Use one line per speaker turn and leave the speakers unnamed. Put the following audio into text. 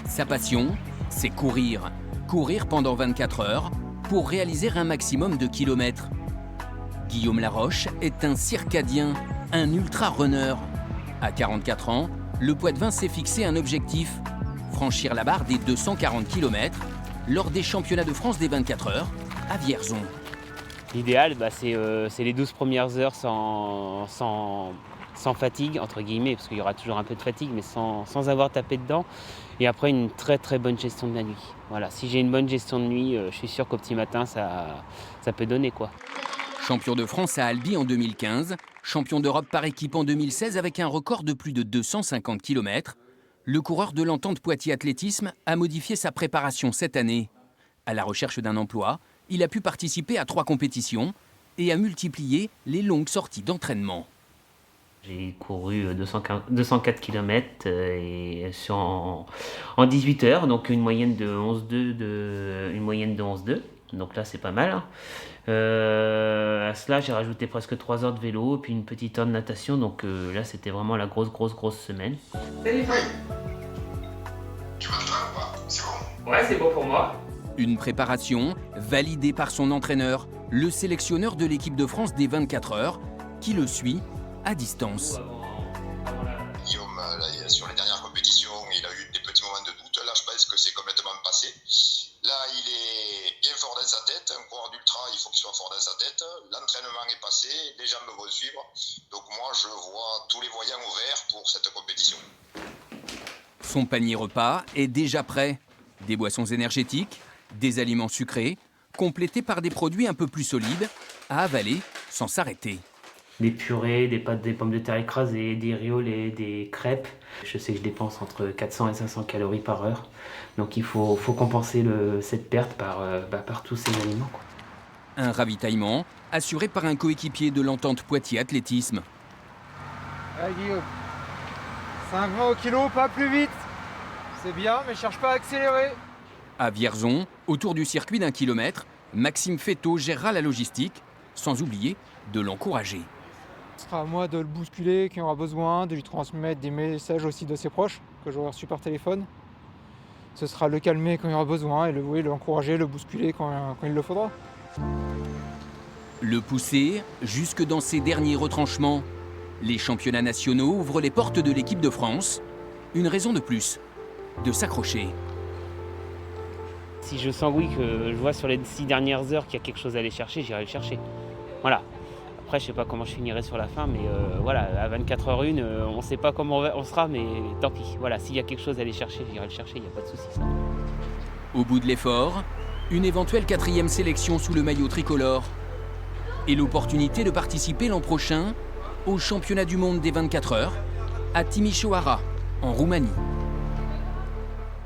Sa passion, c'est courir. Courir pendant 24 heures pour réaliser un maximum de kilomètres. Guillaume Laroche est un circadien, un ultra-runner. À 44 ans, le Poitevin s'est fixé un objectif, franchir la barre des 240 km lors des championnats de France des 24 heures à Vierzon.
L'idéal, c'est les 12 premières heures sans fatigue, entre guillemets, parce qu'il y aura toujours un peu de fatigue, mais sans avoir tapé dedans. Et après, une très très bonne gestion de la nuit. Voilà, si j'ai une bonne gestion de nuit, je suis sûr qu'au petit matin, ça peut donner, quoi.
Champion de France à Albi en 2015, champion d'Europe par équipe en 2016 avec un record de plus de 250 km, le coureur de l'Entente Poitiers Athlétisme a modifié sa préparation cette année. À la recherche d'un emploi, il a pu participer à 3 compétitions et a multiplié les longues sorties d'entraînement.
J'ai couru 204 km en 18 heures, donc une moyenne de 11,2. Donc là, c'est pas mal. À cela, j'ai rajouté presque 3 heures de vélo et puis une petite heure de natation. Donc là, c'était vraiment la grosse semaine. Salut Fred.
Tu vas te faire ou pas? C'est bon?
Ouais, c'est bon pour moi.
Une préparation validée par son entraîneur, le sélectionneur de l'équipe de France des 24 heures, qui le suit à distance.
Guillaume, là, sur les dernières compétitions, il a eu des petits moments de doute. Là, je pense que c'est complètement passé. Là, il est bien fort dans sa tête. Un coureur d'ultra, il faut qu'il soit fort dans sa tête. L'entraînement est passé, les jambes vont suivre. Donc moi, je vois tous les voyants ouverts pour cette compétition.
Son panier repas est déjà prêt. Des boissons énergétiques, des aliments sucrés, complétés par des produits un peu plus solides, à avaler sans s'arrêter.
Des purées, des pâtes, des pommes de terre écrasées, des rioles et des crêpes. Je sais que je dépense entre 400 et 500 calories par heure. Donc il faut compenser cette perte par tous ces aliments, quoi.
Un ravitaillement assuré par un coéquipier de l'Entente Poitiers Athlétisme.
Allez Guillaume, 5,20 au kilo, pas plus vite. C'est bien, mais cherche pas à accélérer.
À Vierzon, autour du circuit d'1 kilomètre, Maxime Féteau gérera la logistique, sans oublier de l'encourager.
Ce sera à moi de le bousculer quand il aura besoin, de lui transmettre des messages aussi de ses proches que j'aurai reçus par téléphone. Ce sera le calmer quand il aura besoin et l'encourager, le bousculer quand il le faudra.
Le pousser jusque dans ses derniers retranchements. Les championnats nationaux ouvrent les portes de l'équipe de France. Une raison de plus de s'accrocher.
Si je sens, oui, que je vois sur les 6 dernières heures qu'il y a quelque chose à aller chercher, j'irai le chercher. Voilà. Après, je sais pas comment je finirai sur la fin, mais voilà, à 24h01, on sait pas comment on sera, mais tant pis. Voilà, s'il y a quelque chose à aller chercher, j'irai le chercher, il n'y a pas de souci. Ça.
Au bout de l'effort, une éventuelle 4e sélection sous le maillot tricolore et l'opportunité de participer l'an prochain au championnat du monde des 24 heures à Timișoara, en Roumanie.